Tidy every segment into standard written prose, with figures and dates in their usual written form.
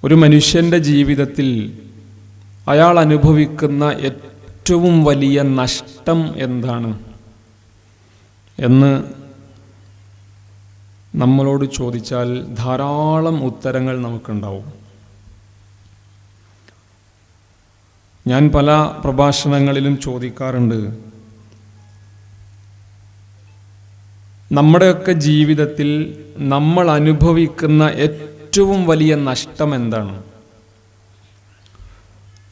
ഒരു മനുഷ്യൻ്റെ ജീവിതത്തിൽ അയാൾ അനുഭവിക്കുന്ന ഏറ്റവും വലിയ നഷ്ടം എന്താണ് എന്ന് നമ്മളോട് ചോദിച്ചാൽ ധാരാളം ഉത്തരങ്ങൾ നമുക്കുണ്ടാവും. ഞാൻ പല പ്രഭാഷണങ്ങളിലും ചോദിക്കാറുണ്ട്, നമ്മുടെയൊക്കെ ജീവിതത്തിൽ നമ്മൾ അനുഭവിക്കുന്ന ഏറ്റവും വലിയ നഷ്ടം എന്താണ്?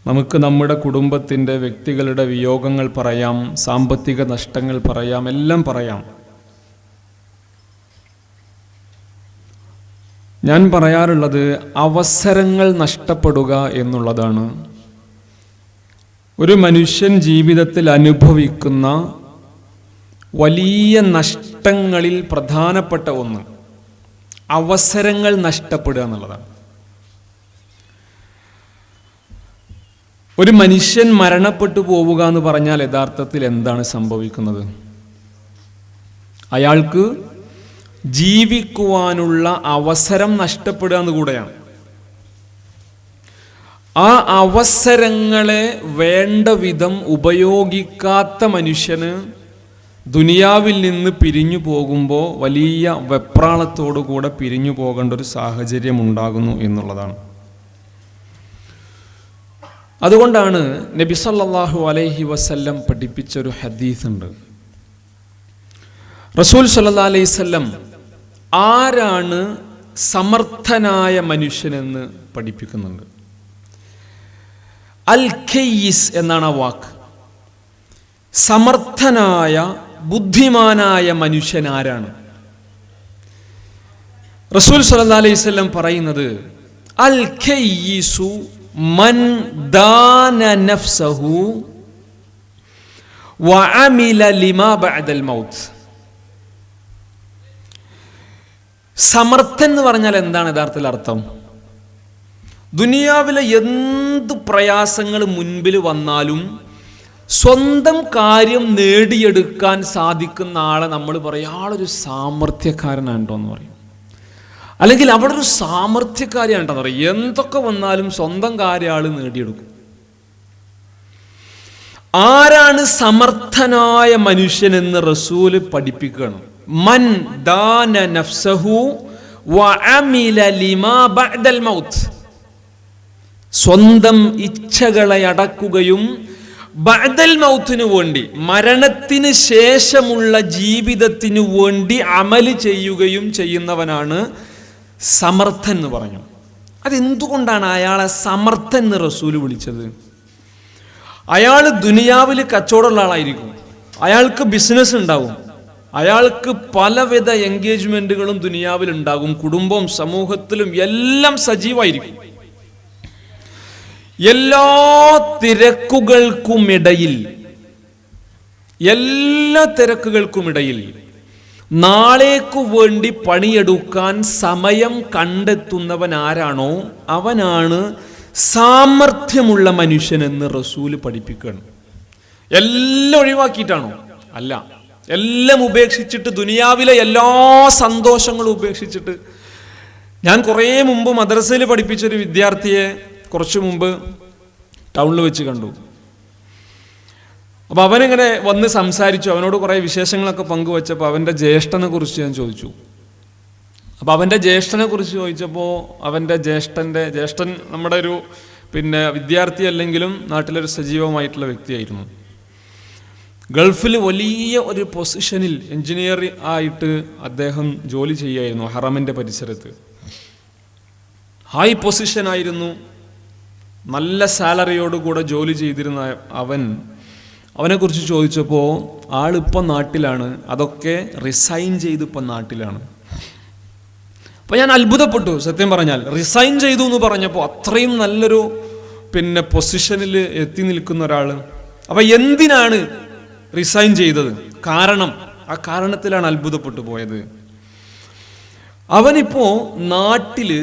നമുക്ക് നമ്മുടെ കുടുംബത്തിൻ്റെ, വ്യക്തികളുടെ വിയോഗങ്ങൾ പറയാം, സാമ്പത്തിക നഷ്ടങ്ങൾ പറയാം, എല്ലാം പറയാം. ഞാൻ പറയാറുള്ളത് അവസരങ്ങൾ നഷ്ടപ്പെടുക എന്നുള്ളതാണ് ഒരു മനുഷ്യൻ ജീവിതത്തിൽ അനുഭവിക്കുന്ന വലിയ നഷ്ടങ്ങളിൽ പ്രധാനപ്പെട്ട ഒന്ന്. അവസരങ്ങൾ നഷ്ടപ്പെടുക എന്നുള്ളതാണ്. ഒരു മനുഷ്യൻ മരണപ്പെട്ടു പോവുക എന്ന് പറഞ്ഞാൽ യഥാർത്ഥത്തിൽ എന്താണ് സംഭവിക്കുന്നത്? അയാൾക്ക് ജീവിക്കുവാനുള്ള അവസരം നഷ്ടപ്പെടുക എന്ന് കൂടെയാണ്. ആ അവസരങ്ങളെ വേണ്ട വിധം ഉപയോഗിക്കാത്ത മനുഷ്യന് ദുനിയാവിൽ നിന്ന് പിരിഞ്ഞു പോകുമ്പോൾ വലിയ വെപ്രാളത്തോടു കൂടെ പിരിഞ്ഞു പോകേണ്ട ഒരു സാഹചര്യം ഉണ്ടാകുന്നു എന്നുള്ളതാണ്. അതുകൊണ്ടാണ് നബി സല്ലല്ലാഹു അലൈഹി വസല്ലം പഠിപ്പിച്ചൊരു ഹദീസ് ഉണ്ട്. റസൂൽ സല്ലല്ലാഹു അലൈഹി വസല്ലം ആരാണ് സമർത്ഥനായ മനുഷ്യനെന്ന് പഠിപ്പിക്കുന്നുണ്ട്. അൽ ഖയ്യിസ് എന്നാണ് ആ വാക്ക്. സമർത്ഥനായ, ബുദ്ധിമാനായ മനുഷ്യൻ ആരാണ്? റസൂൽ സല്ലല്ലാഹു അലൈഹി വസല്ലം പറയുന്നത്, അൽ ഖയ്യിസു മൻ ദാന നഫ്സഹു വഅമില ലിമാ ബഅദൽ മൗത്ത്. സമർത്ഥൻ എന്ന് പറഞ്ഞാൽ എന്താണ് യഥാർത്ഥത്തിൽ അർത്ഥം? ദുനിയാവിലെ എന്ത് പ്രയാസങ്ങൾ മുൻപിൽ വന്നാലും സ്വന്തം കാര്യം നേടിയെടുക്കാൻ സാധിക്കുന്ന ആളെ നമ്മൾ പറയും ആളൊരു സാമർഥ്യക്കാരനാണ്ടോ എന്ന് പറയും. അല്ലെങ്കിൽ അവിടെ ഒരു സാമർഥ്യക്കാരിയാണ്ടോ എന്ന് പറയും. എന്തൊക്കെ വന്നാലും സ്വന്തം കാര്യം ആൾ നേടിയെടുക്കും. ആരാണ് സമർത്ഥനായ മനുഷ്യനെന്ന് റസൂല് പഠിപ്പിക്കണം. മൻ ദാന നഫ്സഹു വഅമില ലിമാ ബഅദൽ മൗത്ത്. സ്വന്തം ഇച്ഛകളെ അടക്കുകയും ബഅദൽ മൗത്തിനു വേണ്ടി, മരണത്തിന് ശേഷമുള്ള ജീവിതത്തിനു വേണ്ടി അമല് ചെയ്യുകയും ചെയ്യുന്നവനാണ് സമർത്ഥൻ എന്ന് പറഞ്ഞു. അതെന്തുകൊണ്ടാണ് അയാളെ സമർത്ഥൻ എന്ന് റസൂല് വിളിച്ചത്? അയാൾ ദുനിയാവിൽ കച്ചവടമുള്ള ആളായിരിക്കും, അയാൾക്ക് ബിസിനസ് ഉണ്ടാവും, അയാൾക്ക് പലവിധ എൻഗേജ്മെന്റുകളും ദുനിയാവിൽ ഉണ്ടാകും, കുടുംബവും സമൂഹത്തിലും എല്ലാം സജീവമായിരിക്കും. എല്ലാ തിരക്കുകൾക്കുമിടയിൽ നാളേക്കു വേണ്ടി പണിയെടുക്കാൻ സമയം കണ്ടെത്തുന്നവൻ ആരാണോ അവനാണ് സാമർഥ്യമുള്ള മനുഷ്യനെന്ന് റസൂല് പഠിപ്പിക്കണം. എല്ലാം ഒഴിവാക്കിയിട്ടാണോ? അല്ല, എല്ലാം ഉപേക്ഷിച്ചിട്ട്, ദുനിയാവിലെ എല്ലാ സന്തോഷങ്ങളും ഉപേക്ഷിച്ചിട്ട്. ഞാൻ കുറേ മുമ്പ് മദ്രസയിൽ പഠിപ്പിച്ചൊരു വിദ്യാർത്ഥിയെ കുറച്ചു മുമ്പ് ടൗണിൽ വെച്ച് കണ്ടു. അപ്പോൾ അവനിങ്ങനെ വന്ന് സംസാരിച്ചു, അവനോട് കുറേ വിശേഷങ്ങളൊക്കെ പങ്കുവച്ചപ്പോൾ അവൻ്റെ ജ്യേഷ്ഠനെ കുറിച്ച് ഞാൻ ചോദിച്ചു. അപ്പോൾ അവൻ്റെ ജ്യേഷ്ഠനെ കുറിച്ച് ചോദിച്ചപ്പോൾ അവൻ്റെ ജ്യേഷ്ഠൻ നമ്മുടെ ഒരു വിദ്യാർത്ഥി അല്ലെങ്കിലും നാട്ടിലൊരു സജീവമായിട്ടുള്ള വ്യക്തിയായിരുന്നു. ഗൾഫിൽ വലിയ ഒരു പൊസിഷനിൽ എഞ്ചിനീയർ ആയിട്ട് അദ്ദേഹം ജോലി ചെയ്യായിരുന്നു. ഹറമിൻ്റെ പരിസരത്ത് ഹൈ പൊസിഷനായിരുന്നു. നല്ല സാലറിയോടുകൂടെ ജോലി ചെയ്തിരുന്ന അവനെക്കുറിച്ച് ചോദിച്ചപ്പോൾ ആളിപ്പം നാട്ടിലാണ്, അതൊക്കെ റിസൈൻ ചെയ്ത് ഇപ്പം നാട്ടിലാണ്. അപ്പം ഞാൻ അത്ഭുതപ്പെട്ടു. സത്യം പറഞ്ഞാൽ റിസൈൻ ചെയ്തു എന്ന് പറഞ്ഞപ്പോൾ അത്രയും നല്ലൊരു പൊസിഷനിൽ എത്തി നിൽക്കുന്ന ഒരാൾ. അപ്പം എന്തിനാണ് റിസൈൻ ചെയ്തത്? ആ കാരണത്തിലാണ് അത്ഭുതപ്പെട്ടു പോയത്. അവനിപ്പോ നാട്ടില്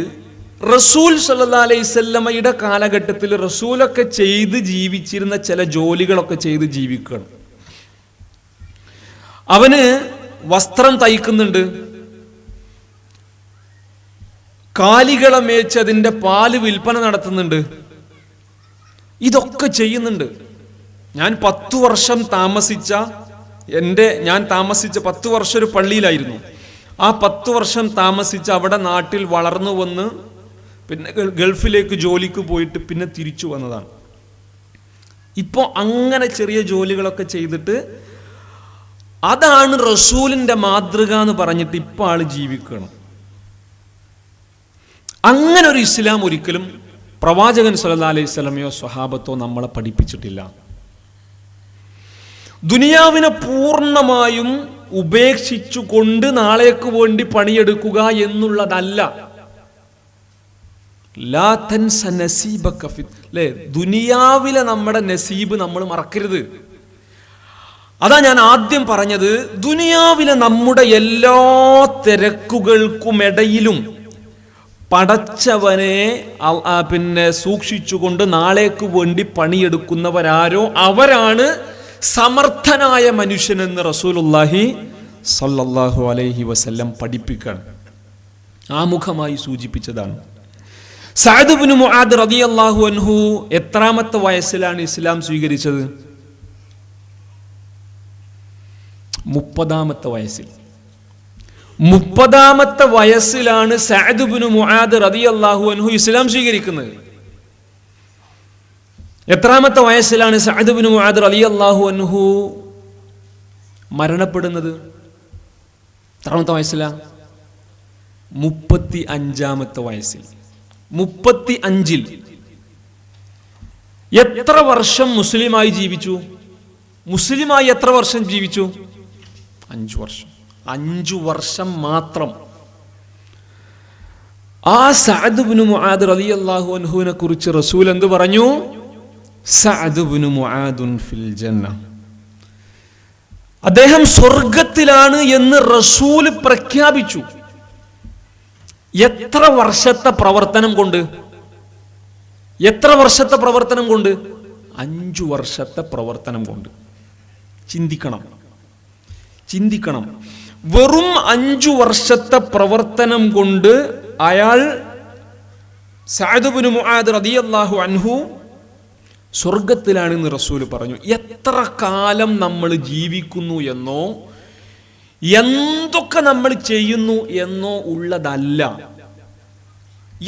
റസൂൽ സല്ലല്ലാഹു അലൈഹി വസല്ലമയുടെ കാലഘട്ടത്തിൽ റസൂലൊക്കെ ചെയ്ത് ജീവിച്ചിരുന്ന ചില ജോലികളൊക്കെ ചെയ്ത് ജീവിക്കണം. അവന് വസ്ത്രം തയ്ക്കുന്നുണ്ട്, കാലികളെ മേച്ച് അതിൻ്റെ പാല് വിൽപ്പന നടത്തുന്നുണ്ട്. ഇതൊക്കെ ചെയ്യുന്നുണ്ട്. ഞാൻ 10 വർഷം താമസിച്ച 10 വർഷം ഒരു പള്ളിയിലായിരുന്നു. ആ 10 വർഷം താമസിച്ച് അവിടെ നാട്ടിൽ വളർന്നു വന്ന് പിന്നെ ഗൾഫിലേക്ക് ജോലിക്ക് പോയിട്ട് പിന്നെ തിരിച്ചു വന്നതാണ്. ഇപ്പോൾ അങ്ങനെ ചെറിയ ജോലികളൊക്കെ ചെയ്തിട്ട് അതാണ് റസൂലിൻ്റെ മാതൃക എന്ന് പറഞ്ഞിട്ട് ഇപ്പോൾ ആള് ജീവിക്കണം. അങ്ങനെ ഒരു ഇസ്ലാം ഒരിക്കലും പ്രവാചകൻ സല്ലല്ലാഹു അലൈഹി വസല്ലമയോ സ്വഹാബത്തോ നമ്മളെ പഠിപ്പിച്ചിട്ടില്ല. ദുനിയാവിനെ പൂർണ്ണമായും ഉപേക്ഷിച്ചുകൊണ്ട് നാളേക്ക് വേണ്ടി പണിയെടുക്കുക എന്നുള്ളതല്ല. ലാ തൻസ നസീബക അല്ലേ, ദുനിയാവിലെ നമ്മുടെ നസീബ് നമ്മൾ മറക്കരുത്. അതാ ഞാൻ ആദ്യം പറഞ്ഞത്, ദുനിയാവിലെ നമ്മുടെ എല്ലാ തിരക്കുകൾക്കുമിടയിലും പടച്ചവനെ സൂക്ഷിച്ചുകൊണ്ട് നാളേക്ക് വേണ്ടി പണിയെടുക്കുന്നവരാരോ അവരാണ് സമർത്ഥനായ മനുഷ്യനെന്ന് റസൂലുള്ളാഹി സല്ലല്ലാഹു അലൈഹി വസല്ലം പഠിപ്പിക്കാൻ ആമുഖമായി സൂചിപ്പിച്ചതാണ്. സഅദ് ഇബ്നു മുആദ് റളിയല്ലാഹു അൻഹു എത്രാമത്തെ വയസ്സിലാണ് ഇസ്ലാം സ്വീകരിച്ചത്? 30-ാമത്തെ വയസ്സിൽ. 30-ാമത്തെ വയസ്സിലാണ് സഅദ് ഇബ്നു മുആദ് റളിയല്ലാഹു അൻഹു ഇസ്ലാം സ്വീകരിക്കുന്നത്. എത്രാമത്തെ വയസ്സിലാണ് സഅദ് ഇബ്നു മുആദ് റളിയല്ലാഹു അൻഹു മരണപ്പെടുന്നത്? എത്രാമത്തെ വയസ്സിലാണ്? 35-ാമത്തെ വയസ്സിൽ. 35-ൽ എത്ര വർഷം മുസ്ലിമായി ജീവിച്ചു? മുസ്ലിമായി എത്ര വർഷം ജീവിച്ചു? 5 വർഷം. 5 വർഷം മാത്രം. ആ സഅദ് ഇബ്നു മുആദ് റളിയല്ലാഹു അൻഹുവിനെ കുറിച്ച് റസൂൽ എന്ത് പറഞ്ഞു? സഅദ് ഇബ്നു മുആദുൻ ഫിൽ ജന്ന, അദ്ദേഹം സ്വർഗത്തിലാണ് എന്ന് റസൂൽ പ്രഖ്യാപിച്ചു. എത്ര വർഷത്തെ പ്രവർത്തനം കൊണ്ട്? 5 വർഷത്തെ പ്രവർത്തനം കൊണ്ട്. ചിന്തിക്കണം. വെറും 5 വർഷത്തെ പ്രവർത്തനം കൊണ്ട് അയാൾ സഅദ് ഇബ്നു മുആദ് റളിയല്ലാഹു അൻഹു സ്വർഗത്തിലാണെന്ന് റസൂൽ പറഞ്ഞു. എത്ര കാലം നമ്മൾ ജീവിക്കുന്നു എന്നോ എന്തൊക്കെ നമ്മൾ ചെയ്യുന്നു എന്നോ ഉള്ളതല്ല.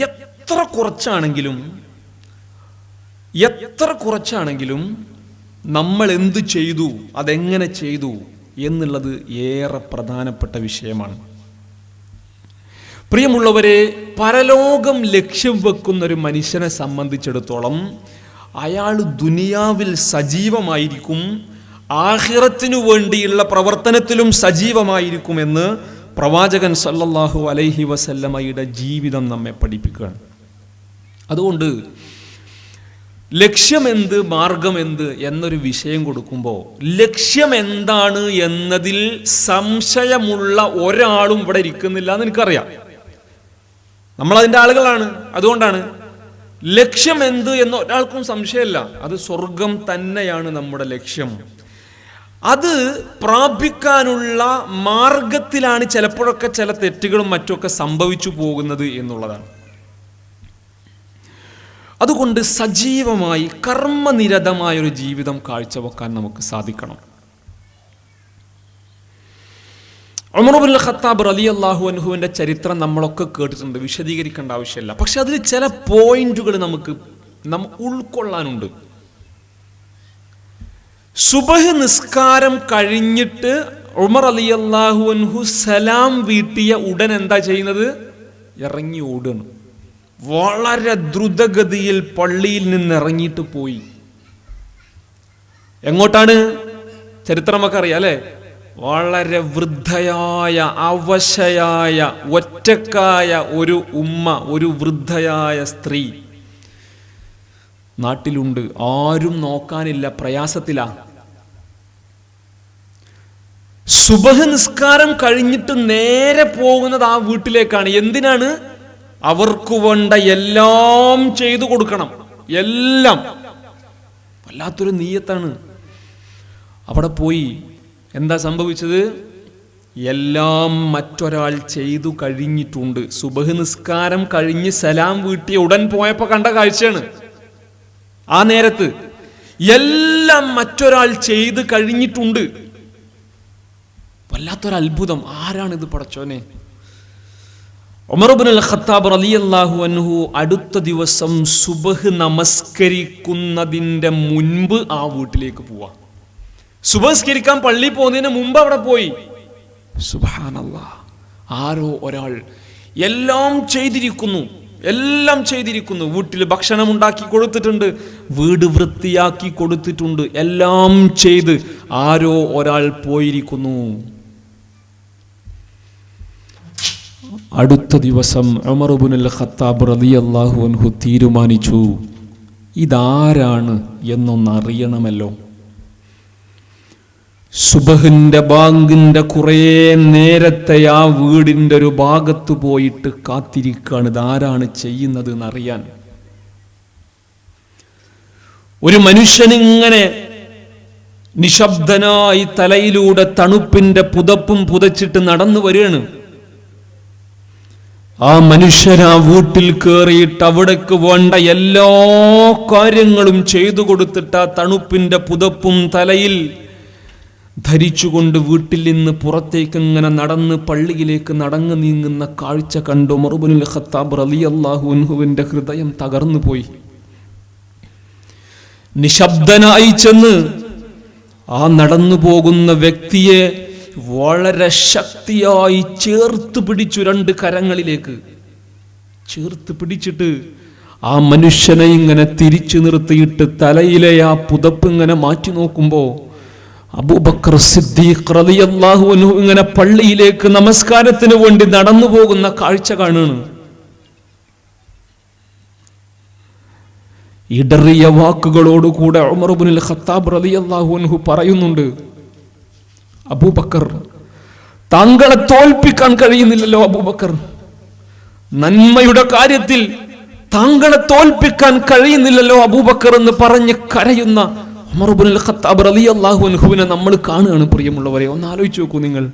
എത്ര കുറച്ചാണെങ്കിലും നമ്മൾ എന്ത് ചെയ്തു, അതെങ്ങനെ ചെയ്തു എന്നുള്ളത് ഏറെ പ്രധാനപ്പെട്ട വിഷയമാണ്. പ്രിയമുള്ളവരെ, പരലോകം ലക്ഷ്യം വെക്കുന്ന ഒരു മനുഷ്യനെ സംബന്ധിച്ചിടത്തോളം അയാൾ ദുനിയാവിൽ സജീവമായിരിക്കും, ആഖിറത്തിനു വേണ്ടിയുള്ള പ്രവർത്തനത്തിലും സജീവമായിരിക്കുമെന്ന് പ്രവാചകൻ സല്ലല്ലാഹു അലൈഹി വസല്ലമയുടെ ജീവിതം നമ്മെ പഠിപ്പിക്കുകയാണ്. അതുകൊണ്ട് ലക്ഷ്യമെന്ത്, മാർഗമെന്ത് എന്നൊരു വിഷയം കൊടുക്കുമ്പോൾ ലക്ഷ്യം എന്താണ് എന്നതിൽ സംശയമുള്ള ഒരാളും ഇവിടെ ഇരിക്കുന്നില്ല എന്ന് എനിക്കറിയാം. നമ്മളതിൻ്റെ ആളുകളാണ്. അതുകൊണ്ടാണ് ലക്ഷ്യം എന്ത് എന്ന് ഒരാൾക്കും സംശയമില്ല. അത് സ്വർഗം തന്നെയാണ് നമ്മുടെ ലക്ഷ്യം. അത് പ്രാപിക്കാനുള്ള മാർഗത്തിലാണ് ചിലപ്പോഴൊക്കെ ചില തെറ്റുകളും മറ്റുമൊക്കെ സംഭവിച്ചു പോകുന്നത് എന്നുള്ളതാണ്. അതുകൊണ്ട് സജീവമായി കർമ്മനിരതമായൊരു ജീവിതം കാഴ്ചവെക്കാൻ നമുക്ക് സാധിക്കണം. ഉമർ ഇബ്നുൽ ഖത്താബ് റളിയല്ലാഹു അൻഹുവിന്റെ ചരിത്രം നമ്മളൊക്കെ കേട്ടിട്ടുണ്ട്, വിശദീകരിക്കേണ്ട ആവശ്യമില്ല. പക്ഷെ അതിൽ ചില പോയിന്റുകൾ നമുക്ക് ഉൾക്കൊള്ളാനുണ്ട്. സുബഹ് നിസ്കാരം കഴിഞ്ഞിട്ട് ഉമർ റളിയല്ലാഹു അൻഹു സലാം വീട്ടിയ ഉടൻ എന്താ ചെയ്യുന്നത്? ഇറങ്ങി ഓടുകയാണ്. വളരെ ദ്രുതഗതിയിൽ പള്ളിയിൽ നിന്ന് ഇറങ്ങിയിട്ട് പോയി. എങ്ങോട്ടാണ്? ചരിത്രം നമുക്ക് അറിയാം അല്ലേ? വളരെ വൃദ്ധയായ, അവശയായ, ഒറ്റക്കായ ഒരു ഉമ്മ, ഒരു വൃദ്ധയായ സ്ത്രീ നാട്ടിലുണ്ട്. ആരും നോക്കാനില്ല, പ്രയാസത്തിലാ. സുബഹ് നിസ്കാരം കഴിഞ്ഞിട്ട് നേരെ പോകുന്നത് ആ വീട്ടിലേക്കാണ്. എന്തിനാണ്? അവർക്ക് വേണ്ട എല്ലാം ചെയ്തു കൊടുക്കണം. എല്ലാം. വല്ലാത്തൊരു നീയത്താണ്. അവിടെ പോയി എന്താ സംഭവിച്ചത്? എല്ലാം മറ്റൊരാൾ ചെയ്തു കഴിഞ്ഞിട്ടുണ്ട്. സുബഹ് നിസ്കാരം കഴിഞ്ഞ് സലാം വീട്ടിയ ഉടൻ പോയപ്പോൾ കണ്ട കാഴ്ചയാണ്. ആ നേരത്ത് എല്ലാം മറ്റൊരാൾ ചെയ്ത് കഴിഞ്ഞിട്ടുണ്ട്. വല്ലാത്തൊരത്ഭുതം. ആരാണിത് പടച്ചോനെ? ഉമർ ഇബ്നുൽ ഖത്താബ് റളിയല്ലാഹു അൻഹു അടുത്ത ദിവസം സുബഹ് നമസ്കരിക്കുന്നതിൻ്റെ മുൻപ് ആ വീട്ടിലേക്ക് പോവാ. സുബഹ് നിസ്കരിക്കാൻ പള്ളിയിൽ പോകുന്നതിന് മുമ്പ് അവിടെ പോയി. സുബ്ഹാനല്ലാഹ്, ആരോ ഒരാൾ എല്ലാം ചെയ്തിരിക്കുന്നു. വീട്ടിൽ ഭക്ഷണം ഉണ്ടാക്കി കൊടുത്തിട്ടുണ്ട്, വീട് വൃത്തിയാക്കി കൊടുത്തിട്ടുണ്ട്, എല്ലാം ചെയ്ത് ആരോ ഒരാൾ പോയിരിക്കുന്നു. അടുത്ത ദിവസം ഉമർ ഇബ്നുൽ ഖത്താബ് റളിയല്ലാഹു അൻഹു തീരുമാനിച്ചു, ഇതാരാണ് എന്നൊന്നറിയണമല്ലോ. സുബഹിന്റെ ബാങ്കിന്റെ കുറേ നേരത്തെ ആ വീടിന്റെ ഒരു ഭാഗത്ത് പോയിട്ട് കാത്തിരിക്കുകയാണ്, ഇതാരാണ് ചെയ്യുന്നത് എന്നറിയാൻ. ഒരു മനുഷ്യനിങ്ങനെ നിശബ്ദനായി തലയിലൂടെ തണുപ്പിന്റെ പുതപ്പും പുതച്ചിട്ട് നടന്നു വരികയാണ്. ആ മനുഷ്യൻ ആ വീട്ടിൽ കയറിയിട്ട് അവിടേക്ക് വേണ്ട എല്ലാ കാര്യങ്ങളും ചെയ്തു കൊടുത്തിട്ട് ആ തണുപ്പിന്റെ പുതപ്പും തലയിൽ ധരിച്ചുകൊണ്ട് വീട്ടിൽ നിന്ന് പുറത്തേക്ക് ഇങ്ങനെ നടന്ന് പള്ളിയിലേക്ക് നടന്നു നീങ്ങുന്ന കാഴ്ച കണ്ടു ഉമർ ഇബ്നുൽ ഖത്താബ് റളിയല്ലാഹു അൻഹുവിന്റെ ഹൃദയം തകർന്നു പോയി. നിശബ്ദനായി ചെന്ന് ആ നടന്നു പോകുന്ന വ്യക്തിയെ വളരെ ശക്തിയായി ചേർത്ത് പിടിച്ചു, രണ്ട് കരങ്ങളിലേക്ക് ചേർത്ത് പിടിച്ചിട്ട് ആ മനുഷ്യനെ ഇങ്ങനെ തിരിച്ചു നിർത്തിയിട്ട് തലയിലെ ആ പുതപ്പ് ഇങ്ങനെ മാറ്റി നോക്കുമ്പോ അബൂബക്കർ സിദ്ദീഖ് റളിയല്ലാഹു അൻഹു ഇങ്ങനെ പള്ളിയിലേക്ക് നമസ്കാരത്തിന് വേണ്ടി നടന്നു പോകുന്ന കാഴ്ച കാണുന്നു. ഇടറിയ വാക്കുകളോടുകൂടെ ഉമർ ഇബ്നുൽ ഖത്താബ് റളിയല്ലാഹു അൻഹു പറയുന്നുണ്ട്, അബൂബക്കർ, താങ്കളെ തോൽപ്പിക്കാൻ കഴിയുന്നില്ലല്ലോ അബൂബക്കർ. നന്മയുടെ കാര്യത്തിൽ താങ്കളെ തോൽപ്പിക്കാൻ കഴിയുന്നില്ലല്ലോ അബൂബക്കർ എന്ന് പറഞ്ഞ് കരയുന്ന ഉമർ ഇബ്നുൽ ഖത്താബ് റളിയല്ലാഹു അൻഹുവിനെ നമ്മൾ കാണുകയാണ്. പ്രിയമുള്ളവരെ, ഒന്ന് ആലോചിച്ച് നോക്കൂ നിങ്ങൾ.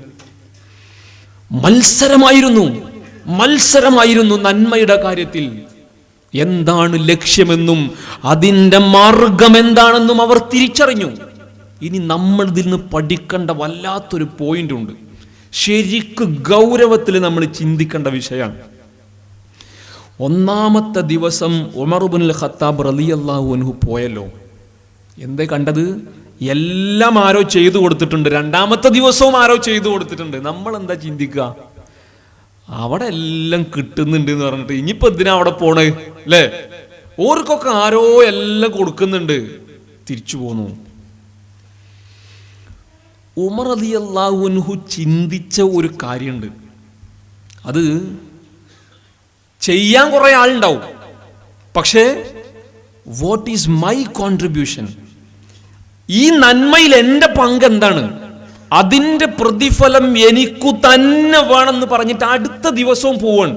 മത്സരമായിരുന്നു നന്മയുടെ കാര്യത്തിൽ. എന്താണ് ലക്ഷ്യമെന്നും അതിൻ്റെ മാർഗം എന്താണെന്നും അവർ തിരിച്ചറിഞ്ഞു. ഇനി നമ്മൾ ഇതിൽ നിന്ന് പഠിക്കേണ്ട വല്ലാത്തൊരു പോയിന്റ് ഉണ്ട്. ശരിക്ക് ഗൗരവത്തിൽ നമ്മൾ ചിന്തിക്കേണ്ട വിഷയമാണ്. ഒന്നാമത്തെ ദിവസം ഉമർ ഇബ്നുൽ ഖത്താബ് റളിയല്ലാഹു അൻഹു പോയല്ലോ. എന്തേ കണ്ടത്? എല്ലാം ആരോ ചെയ്തു കൊടുത്തിട്ടുണ്ട്. രണ്ടാമത്തെ ദിവസവും ആരോ ചെയ്തു കൊടുത്തിട്ടുണ്ട്. നമ്മൾ എന്താ ചിന്തിക്കുക? അവിടെ എല്ലാം കിട്ടുന്നുണ്ട് എന്ന് പറഞ്ഞിട്ട് ഇനിയിപ്പോ എന്തിനാ അവിടെ പോണേ അല്ലേ? ഓർക്കൊക്കെ ആരോ എല്ലാം കൊടുക്കുന്നുണ്ട്, തിരിച്ചു പോന്നു. ഉമർ റളിയല്ലാഹു അൻഹു ചിന്തിച്ച ഒരു കാര്യമുണ്ട്. അത് ചെയ്യാൻ കുറെ ആളുണ്ടാവും, പക്ഷേ വാട്ട് ഈസ് മൈ കോൺട്രിബ്യൂഷൻ? ഈ നന്മയിൽ എൻ്റെ പങ്ക് എന്താണ്? അതിൻ്റെ പ്രതിഫലം എനിക്കു തന്നെ വേണമെന്ന് പറഞ്ഞിട്ട് അടുത്ത ദിവസവും പോവാണ്.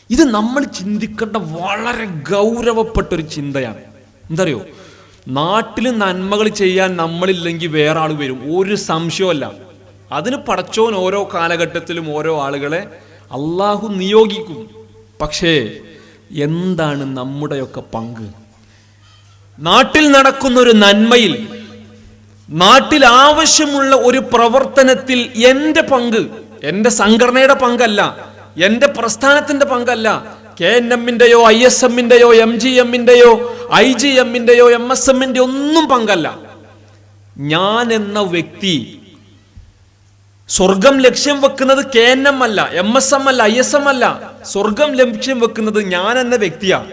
ഇത് നമ്മൾ ചിന്തിക്കേണ്ട വളരെ ഗൗരവപ്പെട്ടൊരു ചിന്തയാണ്. എന്തറിയോ, നാട്ടിൽ നന്മകൾ ചെയ്യാൻ നമ്മളില്ലെങ്കിൽ വേറെ ആൾ വരും, ഒരു സംശയമല്ല. അതിന് പടച്ചോൻ ഓരോ കാലഘട്ടത്തിലും ഓരോ ആളുകളെ അള്ളാഹു നിയോഗിക്കും. പക്ഷേ എന്താണ് നമ്മുടെയൊക്കെ പങ്ക്? നാട്ടിൽ നടക്കുന്ന ഒരു നന്മയിൽ, നാട്ടിൽ ആവശ്യമുള്ള ഒരു പ്രവർത്തനത്തിൽ എൻ്റെ പങ്ക്, എൻ്റെ സംഘടനയുടെ പങ്കല്ല, എൻ്റെ പ്രസ്ഥാനത്തിന്റെ പങ്കല്ല, KNM-ന്റെയോ ISM-ന്റെയോ MGM-ന്റെയോ IGM-ന്റെയോ MSM-ന്റെ ഒന്നും പങ്കല്ല. ഞാൻ എന്ന വ്യക്തി സ്വർഗം ലക്ഷ്യം വെക്കുന്നത് KNM അല്ല, MSM അല്ല, ISM അല്ല. സ്വർഗം ലക്ഷ്യം വെക്കുന്നത് ഞാൻ എന്ന വ്യക്തിയാണ്.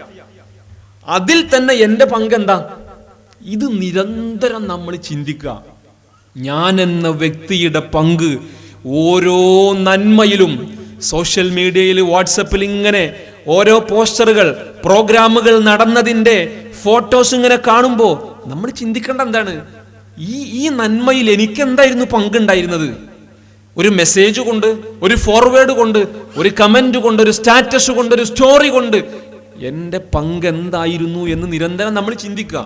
അതിൽ തന്നെ എൻ്റെ പങ്ക് എന്താ? ഇത് നിരന്തരം നമ്മൾ ചിന്തിക്കുക. ഞാൻ എന്ന വ്യക്തിയുടെ പങ്ക് ഓരോ നന്മയിലും. സോഷ്യൽ മീഡിയയിൽ, വാട്സപ്പിൽ ഇങ്ങനെ ഓരോ പോസ്റ്ററുകൾ, പ്രോഗ്രാമുകൾ നടന്നതിൻ്റെ ഫോട്ടോസ് ഇങ്ങനെ കാണുമ്പോൾ നമ്മൾ ചിന്തിക്കേണ്ട എന്താണ്? ഈ നന്മയിൽ എനിക്കെന്തായിരുന്നു പങ്കുണ്ടായിരുന്നത്? ഒരു മെസ്സേജ് കൊണ്ട്, ഒരു ഫോർവേഡ് കൊണ്ട്, ഒരു കമന്റ് കൊണ്ട്, ഒരു സ്റ്റാറ്റസ് കൊണ്ട്, ഒരു സ്റ്റോറി കൊണ്ട് എൻ്റെ പങ്ക് എന്തായിരുന്നു എന്ന് നിരന്തരം നമ്മൾ ചിന്തിക്കുക.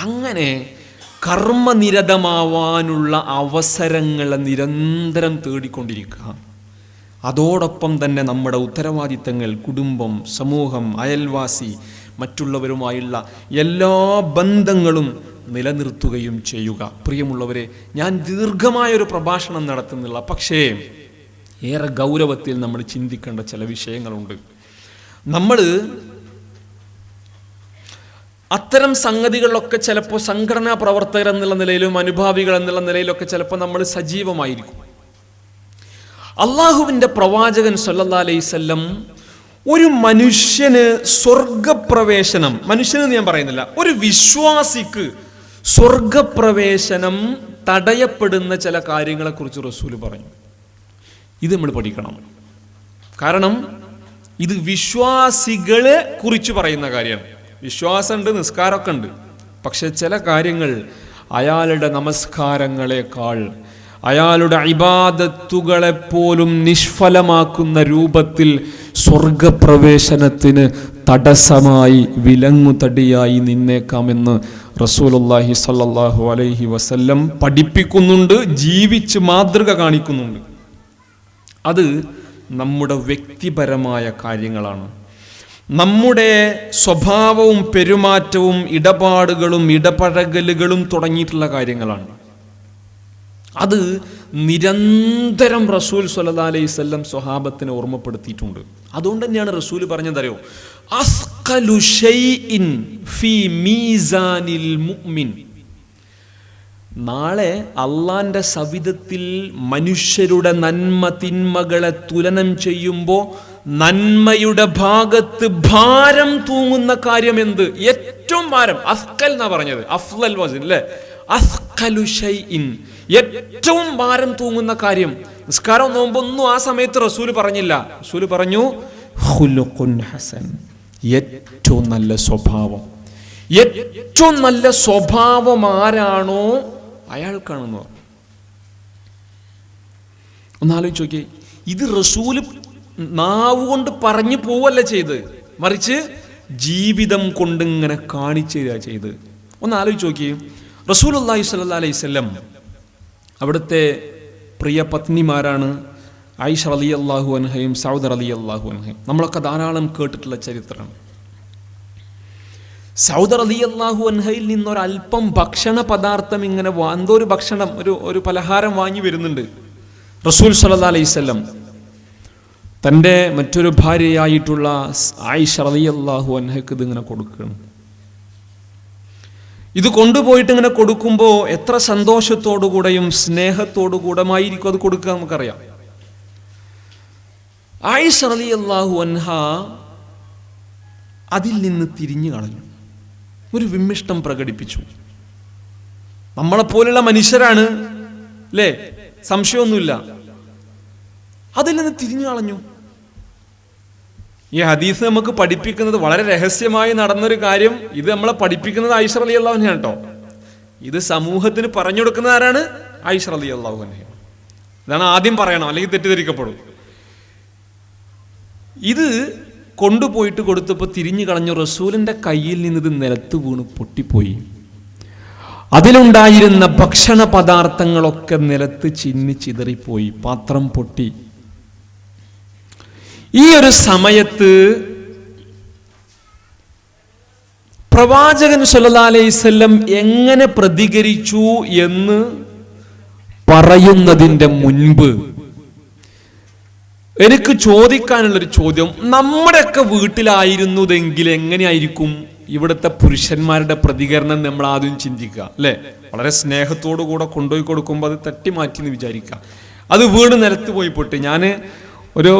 അങ്ങനെ കർമ്മനിരതമാവാനുള്ള അവസരങ്ങളെ നിരന്തരം തേടിക്കൊണ്ടിരിക്കുക. അതോടൊപ്പം തന്നെ നമ്മുടെ ഉത്തരവാദിത്തങ്ങൾ, കുടുംബം, സമൂഹം, അയൽവാസി, മറ്റുള്ളവരുമായുള്ള എല്ലാ ബന്ധങ്ങളും നിലനിർത്തുകയും ചെയ്യുക. പ്രിയമുള്ളവരെ, ഞാൻ ദീർഘമായൊരു പ്രഭാഷണം നടത്തുന്നില്ല, പക്ഷേ ഏറെ ഗൗരവത്തിൽ നമ്മൾ ചിന്തിക്കേണ്ട ചില വിഷയങ്ങളുണ്ട്. നമ്മൾ അത്തരം സംഗതികളിലൊക്കെ ചിലപ്പോൾ സംഘടനാ പ്രവർത്തകർ എന്നുള്ള നിലയിലും അനുഭാവികൾ എന്നുള്ള നിലയിലൊക്കെ ചിലപ്പോൾ നമ്മൾ സജീവമായിരിക്കും. അള്ളാഹുവിൻ്റെ പ്രവാചകൻ സല്ലല്ലാഹു അലൈഹി വസല്ലം ഒരു മനുഷ്യന് സ്വർഗപ്രവേശനം, മനുഷ്യനെന്ന് ഞാൻ പറയുന്നില്ല, ഒരു വിശ്വാസിക്ക് സ്വർഗപ്രവേശനം തടയപ്പെടുന്ന ചില കാര്യങ്ങളെക്കുറിച്ച് റസൂല് പറഞ്ഞു. ഇത് നമ്മൾ പഠിക്കണം. കാരണം ഇത് വിശ്വാസികളെ കുറിച്ച് പറയുന്ന കാര്യമാണ്. വിശ്വാസമുണ്ട്, നിസ്കാരമൊക്കെ ഉണ്ട്, പക്ഷെ ചില കാര്യങ്ങൾ അയാളുടെ നമസ്കാരങ്ങളെക്കാൾ, അയാളുടെ ഇബാദത്തുകളെപ്പോലും നിഷ്ഫലമാക്കുന്ന രൂപത്തിൽ സ്വർഗപ്രവേശനത്തിന് തടസ്സമായി, വിലങ്ങുതടിയായി നിന്നേക്കാമെന്ന് റസൂലുള്ളാഹി സ്വല്ലല്ലാഹു അലൈഹി വസല്ലം പഠിപ്പിക്കുന്നുണ്ട്, ജീവിച്ച് മാതൃക കാണിക്കുന്നുണ്ട്. അത് നമ്മുടെ വ്യക്തിപരമായ കാര്യങ്ങളാണ്. നമ്മുടെ സ്വഭാവവും പെരുമാറ്റവും ഇടപാടുകളും ഇടപഴകലുകളും തുടങ്ങിയിട്ടുള്ള കാര്യങ്ങളാണ്. അത് നിരന്തരം റസൂൽ സ്വല്ലല്ലാഹു അലൈഹി വസല്ലം സ്വഹാബത്തിനെ ഓർമ്മപ്പെടുത്തിയിട്ടുണ്ട്. അതുകൊണ്ട് തന്നെയാണ് റസൂൽ പറഞ്ഞതറിയോ, അസ്ഖലു ഷൈഇൻ ഫീ മീസാനിൽ മുഅ്മിൻ. നാളെ അള്ളാന്റെ സവിധത്തിൽ മനുഷ്യരുടെ നന്മ തിന്മകളെ തുലനം ചെയ്യുമ്പോൾ നന്മയുടെ ഭാഗത്ത് ഭാരം തൂങ്ങുന്ന കാര്യം എന്ത്? ഏറ്റവും ഭാരം, അസ്കൽ എന്നാ പറഞ്ഞത്, അഫ്ളൽ വസൻ അല്ലേ, അസ്കലു ഷൈഇൻ, ഏറ്റവും ഭാരം തൂങ്ങുന്ന കാര്യം. നിസ്കാരം നോമ്പൊന്നും ആ സമയത്ത് റസൂല് പറഞ്ഞില്ല. റസൂല് പറഞ്ഞു ഖുലുഖുൻ ഹസൻ, ഏറ്റവും നല്ല സ്വഭാവം. ഏറ്റവും നല്ല സ്വഭാവം ആരാണോ അയാൾക്കാണെന്ന് പറഞ്ഞു. ഒന്നാലോചിച്ച് നോക്കിയേ, ഇത് റസൂല് നാവ് കൊണ്ട് പറഞ്ഞു പോവല്ല ചെയ്ത്, മറിച്ച് ജീവിതം കൊണ്ട് ഇങ്ങനെ കാണിച്ചു തരിക ചെയ്ത്. ഒന്ന് ആലോചിച്ച് നോക്കിയേ, റസൂലുള്ളാഹി സ്വല്ലല്ലാഹു അലൈഹി വസല്ലം അവിടുത്തെ പ്രിയ പത്നിമാരാണ് ആയിഷ റളിയല്ലാഹു അൻഹയും സൗദ റളിയല്ലാഹു അൻഹയും. നമ്മളൊക്കെ ധാരാളം കേട്ടിട്ടുള്ള ചരിത്രമാണ്. സൗദ റളിയല്ലാഹു അൻഹയിൽ നിന്നൊരൽപ്പം ഭക്ഷണ പദാർത്ഥം ഇങ്ങനെ എന്തോ ഒരു ഭക്ഷണം, ഒരു പലഹാരം വാങ്ങി വരുന്നുണ്ട്. റസൂൽ സ്വല്ലല്ലാഹു അലൈഹി വസല്ലം തൻ്റെ മറ്റൊരു ഭാര്യയായിട്ടുള്ള ആയിഷ റളിയല്ലാഹു അൻഹയ്ക്ക് ഇതിങ്ങനെ കൊടുക്കണം. ഇത് കൊണ്ടുപോയിട്ട് ഇങ്ങനെ കൊടുക്കുമ്പോൾ എത്ര സന്തോഷത്തോടുകൂടെയും സ്നേഹത്തോടുകൂടമായിരിക്കും അത് കൊടുക്കുക, നമുക്കറിയാം. ആയിഷ റളിയല്ലാഹു അൻഹ അതിൽ നിന്ന് തിരിഞ്ഞു കളഞ്ഞു, ഒരു വിമ്മിഷ്ടം പ്രകടിപ്പിച്ചു. നമ്മളെപ്പോലുള്ള മനുഷ്യരാണ് അല്ലേ, സംശയമൊന്നുമില്ല. അതിൽ നിന്ന് തിരിഞ്ഞു കളഞ്ഞു. ഈ ഹദീസ് നമുക്ക് പഠിപ്പിക്കുന്നത് വളരെ രഹസ്യമായി നടന്നൊരു കാര്യം. ഇത് നമ്മളെ പഠിപ്പിക്കുന്നത് ആയിഷ റളിയല്ലാഹു അൻഹ കേട്ടോ. ഇത് സമൂഹത്തിന് പറഞ്ഞു കൊടുക്കുന്ന ആരാണ്? ആയിഷ റളിയല്ലാഹു അൻഹ. ഇതാണ് ആദ്യം പറയണം, അല്ലെങ്കിൽ തെറ്റിദ്ധരിക്കപ്പെടും. ഇത് കൊണ്ടുപോയിട്ട് കൊടുത്തപ്പോൾ തിരിഞ്ഞു കളഞ്ഞു. റസൂലിന്റെ കയ്യിൽ നിന്ന് ഇത് നിലത്ത് വീണ് പൊട്ടിപ്പോയി. അതിലുണ്ടായിരുന്ന ഭക്ഷണ പദാർത്ഥങ്ങളൊക്കെ നിലത്ത് ചിന്നി ചിതറിപ്പോയി, പാത്രം പൊട്ടി. ഈ ഒരു സമയത്ത് പ്രവാചകൻ സല്ലല്ലാഹു അലൈഹി വസല്ലം എങ്ങനെ പ്രതികരിച്ചു എന്ന് പറയുന്നതിൻ്റെ മുൻപ് എനിക്ക് ചോദിക്കാനുള്ളൊരു ചോദ്യം, നമ്മുടെയൊക്കെ വീട്ടിലായിരുന്നതെങ്കിൽ എങ്ങനെയായിരിക്കും ഇവിടുത്തെ പുരുഷന്മാരുടെ പ്രതികരണം? നമ്മൾ ആദ്യം ചിന്തിക്കുക അല്ലേ. വളരെ സ്നേഹത്തോടു കൂടെ കൊണ്ടുപോയി കൊടുക്കുമ്പോൾ അത് തട്ടി മാറ്റി എന്ന് വിചാരിക്കുക. അത് വീട് നിലത്ത് പോയി പൊട്ടി. ഞാൻ ഒരു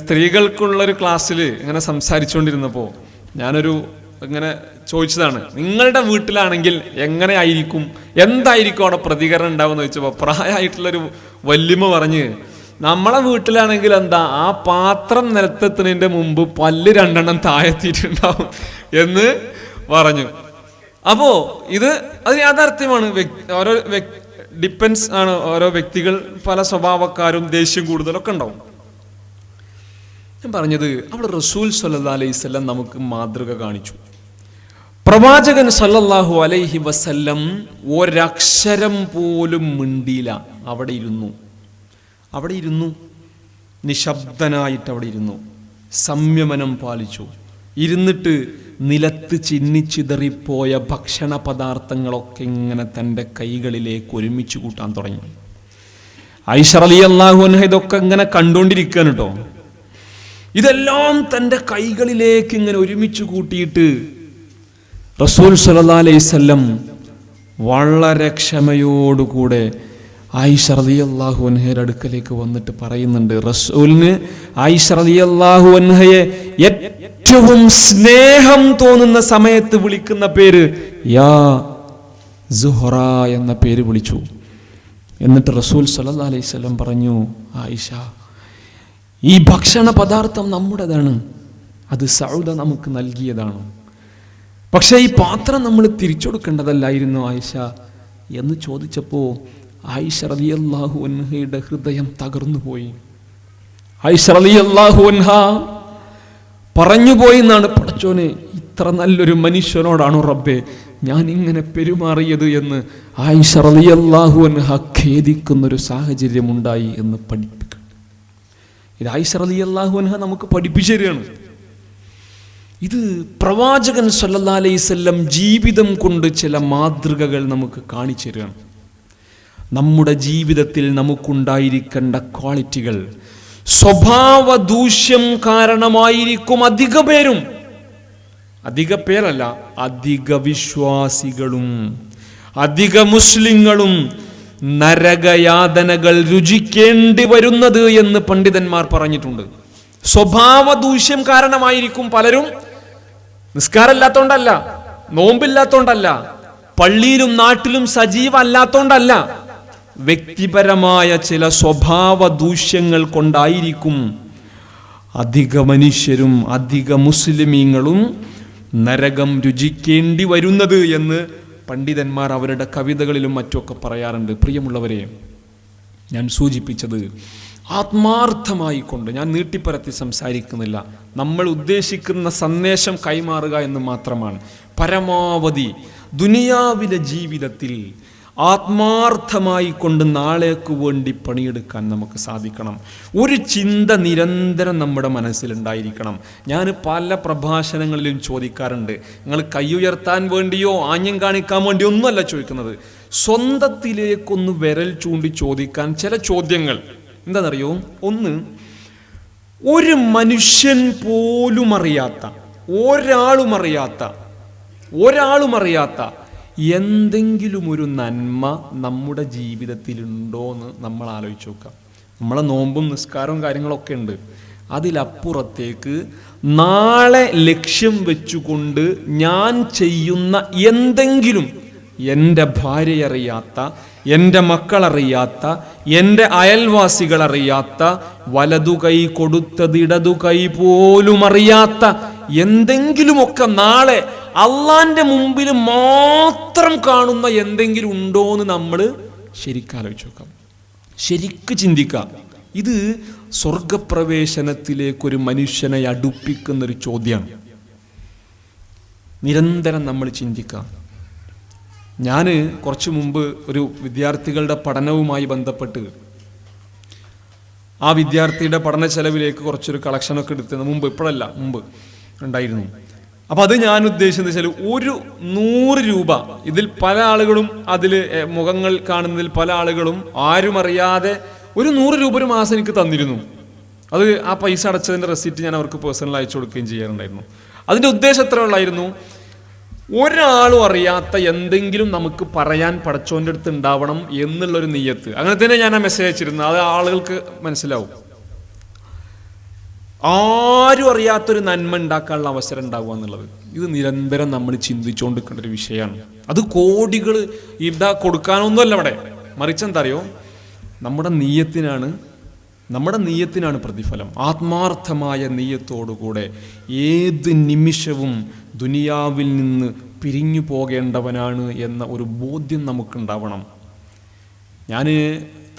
സ്ത്രീകൾക്കുള്ളൊരു ക്ലാസ്സിൽ ഇങ്ങനെ സംസാരിച്ചുകൊണ്ടിരുന്നപ്പോൾ ഞാനൊരു ഇങ്ങനെ ചോദിച്ചതാണ്, നിങ്ങളുടെ വീട്ടിലാണെങ്കിൽ എങ്ങനെ ആയിരിക്കും, എന്തായിരിക്കും അവിടെ പ്രതികരണം ഉണ്ടാവുമെന്ന് ചോദിച്ചപ്പോൾ പ്രായമായിട്ടുള്ളൊരു വല്യമ്മ പറഞ്ഞ്, നമ്മളെ വീട്ടിലാണെങ്കിൽ എന്താ, ആ പാത്രം നിലത്തെത്തുന്നതിൻ്റെ മുമ്പ് പല്ല് 2 താഴെത്തിയിട്ടുണ്ടാവും എന്ന് പറഞ്ഞു. അപ്പോൾ അത് യാഥാർത്ഥ്യമാണ്. ഓരോ ഡിപ്പെൻസ് ആണ്, ഓരോ വ്യക്തികൾ പല സ്വഭാവക്കാരും ദേഷ്യം കൂടുതലൊക്കെ ഉണ്ടാവും. ഞാൻ പറഞ്ഞത് അവിടെ റസൂൽ സ്വല്ലല്ലാഹു അലൈഹി വസല്ലം നമുക്ക് മാതൃക കാണിച്ചു. പ്രവാചകൻ സല്ലല്ലാഹു അലൈഹി വസല്ലം ഒരക്ഷരം പോലും മിണ്ടിയില്ല. അവിടെ ഇരുന്നു നിശബ്ദനായിട്ട് അവിടെ ഇരുന്നു, സംയമനം പാലിച്ചു. ഇരുന്നിട്ട് നിലത്ത് ചിന്നിച്ചിതറിപ്പോയ ഭക്ഷണ പദാർത്ഥങ്ങളൊക്കെ ഇങ്ങനെ തൻ്റെ കൈകളിലേക്ക് ഒരുമിച്ച് കൂട്ടാൻ തുടങ്ങി. ആയിഷ റളിയല്ലാഹു അൻഹ ഇതൊക്കെ ഇങ്ങനെ കണ്ടുകൊണ്ടിരിക്കുകയാണ് കേട്ടോ. ഇതെല്ലാം തൻ്റെ കൈകളിലേക്ക് ഇങ്ങനെ ഒരുമിച്ച് കൂട്ടിയിട്ട് റസൂൽ സല്ലല്ലാഹു അലൈഹി വസല്ലം വളരെ ക്ഷമയോടുകൂടെ ആയിഷ റളിയല്ലാഹു അൻഹയുടെ അടുക്കലേക്ക് വന്നിട്ട് പറയുന്നുണ്ട്. റസൂലിന് ആയിഷ റളിയല്ലാഹു അൻഹയെ ഏറ്റവും സ്നേഹം തോന്നുന്ന സമയത്ത് വിളിക്കുന്ന പേര് യാ സുഹറ എന്ന പേര് വിളിച്ചു. എന്നിട്ട് റസൂൽ സല്ലല്ലാഹു അലൈഹി വസല്ലം പറഞ്ഞു, ആയിഷ, ഈ ഭക്ഷണ പദാർത്ഥം നമ്മുടേതാണ്, അത് സൗദ നമുക്ക് നൽകിയതാണ്. പക്ഷേ ഈ പാത്രം നമ്മൾ തിരിച്ചു കൊടുക്കേണ്ടതല്ലായിരുന്നു ആയിഷ എന്ന് ചോദിച്ചപ്പോൾ ആയിഷ റളിയല്ലാഹു അൻഹയുടെ ഹൃദയം തകർന്നുപോയി. ആയിഷ റളിയല്ലാഹു അൻഹ പറഞ്ഞുപോയി എന്നാണ്, പടച്ചോനെ, ഇത്ര നല്ലൊരു മനുഷ്യനോടാണോ റബ്ബേ ഞാൻ ഇങ്ങനെ പെരുമാറിയത് എന്ന് ആയിഷ റളിയല്ലാഹു അൻഹ ഖേദിക്കുന്നൊരു സാഹചര്യം ഉണ്ടായി എന്ന് പഠിപ്പിക്കണം. ഇത് ആയിഷ റളിയല്ലാഹു അൻഹ നമുക്ക് പഠിപ്പിച്ചു തരികയാണ്. ഇത് പ്രവാചകൻ സല്ലല്ലാഹു അലൈഹി വസല്ലം ജീവിതം കൊണ്ട് ചില മാതൃകകൾ നമുക്ക് കാണിച്ചു തരികയാണ്. നമ്മുടെ ജീവിതത്തിൽ നമുക്കുണ്ടായിരിക്കേണ്ട ക്വാളിറ്റികൾ. സ്വഭാവ ദൂഷ്യം കാരണമായിരിക്കും അധിക പേരല്ല, അധിക വിശ്വാസികളും അധിക മുസ്ലിങ്ങളും നരകയാതനകൾ രുചിക്കേണ്ടി വരുന്നത് എന്ന് പണ്ഡിതന്മാർ പറഞ്ഞിട്ടുണ്ട്. സ്വഭാവ ദൂഷ്യം കാരണമായിരിക്കും പലരും നിസ്കാരമില്ലാത്തോണ്ടല്ല, നോമ്പില്ലാത്തോണ്ടല്ല, പള്ളിയിലും നാട്ടിലും സജീവമല്ലാത്തോണ്ടല്ല, വ്യക്തിപരമായ ചില സ്വഭാവ ദൂഷ്യങ്ങൾ കൊണ്ടായിരിക്കും അധിക മനുഷ്യരും അധിക മുസ്ലിമീങ്ങളും നരകം രുചിക്കേണ്ടി വരുന്നത് എന്ന് പണ്ഡിതന്മാർ അവരുടെ കവിതകളിലും മറ്റുമൊക്കെ പറയാറുണ്ട്. പ്രിയമുള്ളവരെ, ഞാൻ സൂചിപ്പിച്ചത് ആത്മാർത്ഥമായി കൊണ്ട്, ഞാൻ നീട്ടിപ്പരത്തി സംസാരിക്കുന്നില്ല, നമ്മൾ ഉദ്ദേശിക്കുന്ന സന്ദേശം കൈമാറുക എന്ന് മാത്രമാണ്. പരമാവധി ദുനിയാവിലെ ജീവിതത്തിൽ ആത്മാർത്ഥമായി കൊണ്ട് നാളേക്ക് വേണ്ടി പണിയെടുക്കാൻ നമുക്ക് സാധിക്കണം. ഒരു ചിന്ത നിരന്തരം നമ്മുടെ മനസ്സിലുണ്ടായിരിക്കണം. ഞാൻ പല പ്രഭാഷണങ്ങളിലും ചോദിക്കാറുണ്ട്, നിങ്ങൾ കൈ ഉയർത്താൻ വേണ്ടിയോ ആംഗ്യം കാണിക്കാൻ വേണ്ടിയോ ഒന്നുമല്ല ചോദിക്കുന്നത്, സ്വന്തത്തിലേക്കൊന്ന് വിരൽ ചൂണ്ടി ചോദിക്കാൻ ചില ചോദ്യങ്ങൾ. എന്താണെന്നറിയോ? ഒന്ന്, ഒരു മനുഷ്യൻ പോലും അറിയാത്ത, ഒരാളും അറിയാത്ത എന്തെങ്കിലും ഒരു നന്മ നമ്മുടെ ജീവിതത്തിലുണ്ടോ എന്ന് നമ്മൾ ആലോചിച്ച് നോക്കാം. നമ്മളെ നോമ്പും നിസ്കാരവും കാര്യങ്ങളൊക്കെ ഉണ്ട്. അതിലപ്പുറത്തേക്ക് നാളെ ലക്ഷ്യം വെച്ചുകൊണ്ട് ഞാൻ ചെയ്യുന്ന എന്തെങ്കിലും എൻ്റെ ഭാര്യ അറിയാത്ത, എൻ്റെ മക്കളറിയാത്ത, എൻ്റെ അയൽവാസികൾ അറിയാത്ത, വലതു കൈ കൊടുത്തത് ഇടതു കൈ പോലും അറിയാത്ത എന്തെങ്കിലുമൊക്കെ നാളെ അള്ളാന്റെ മുമ്പിൽ മാത്രം കാണുന്ന എന്തെങ്കിലും ഉണ്ടോ എന്ന് നമ്മൾ ശരിക്കാലോചിച്ച് നോക്കാം, ശരിക്ക് ചിന്തിക്കാം. ഇത് സ്വർഗപ്രവേശനത്തിലേക്കൊരു മനുഷ്യനെ അടുപ്പിക്കുന്നൊരു ചോദ്യമാണ്. നിരന്തരം നമ്മൾ ചിന്തിക്കാം. ഞാൻ കുറച്ചു മുമ്പ് ഒരു വിദ്യാർത്ഥികളുടെ പഠനവുമായി ബന്ധപ്പെട്ട് ആ വിദ്യാർത്ഥിയുടെ പഠന ചെലവിലേക്ക് കുറച്ചൊരു കളക്ഷനൊക്കെ എടുത്തത് മുമ്പ് ഉണ്ടായിരുന്നു. അപ്പം അത് ഞാൻ ഉദ്ദേശിച്ചത് വെച്ചാൽ ഒരു 100 രൂപ, ഇതിൽ പല ആളുകളും അതിൽ മുഖങ്ങൾ കാണുന്നതിൽ പല ആളുകളും ആരും അറിയാതെ ഒരു 100 രൂപ ഒരു മാസം എനിക്ക് തന്നിരുന്നു. അത് ആ പൈസ അടച്ചതിൻ്റെ റെസിപ്റ്റ് ഞാൻ അവർക്ക് പേഴ്സണൽ അയച്ചു കൊടുക്കുകയും ചെയ്യാറുണ്ടായിരുന്നു. അതിൻ്റെ ഉദ്ദേശം എത്ര ഉള്ളായിരുന്നു? ഒരാളും അറിയാത്ത എന്തെങ്കിലും നമുക്ക് പറയാൻ പടച്ചോൻ്റെ അടുത്ത് ഉണ്ടാവണം എന്നുള്ളൊരു നിയ്യത്ത്. അങ്ങനെ തന്നെ ഞാൻ ആ മെസ്സേജ് അയച്ചിരുന്നു. അത് ആളുകൾക്ക് മനസ്സിലാവും. ആരും അറിയാത്തൊരു നന്മ ഉണ്ടാക്കാനുള്ള അവസരം ഉണ്ടാവുക എന്നുള്ളത് ഇത് നിരന്തരം നമ്മൾ ചിന്തിച്ചുകൊണ്ടിരിക്കേണ്ട ഒരു വിഷയമാണ്. അത് കോടികൾ ഇതാ കൊടുക്കാനൊന്നുമല്ല അവിടെ, മറിച്ച് എന്താ അറിയോ, നമ്മുടെ നീയത്തിനാണ് പ്രതിഫലം. ആത്മാർത്ഥമായ നീയത്തോടുകൂടെ ഏത് നിമിഷവും ദുനിയാവിൽ നിന്ന് പിരിഞ്ഞു പോകേണ്ടവനാണ് എന്ന ഒരു ബോധ്യം നമുക്കുണ്ടാവണം. ഞാൻ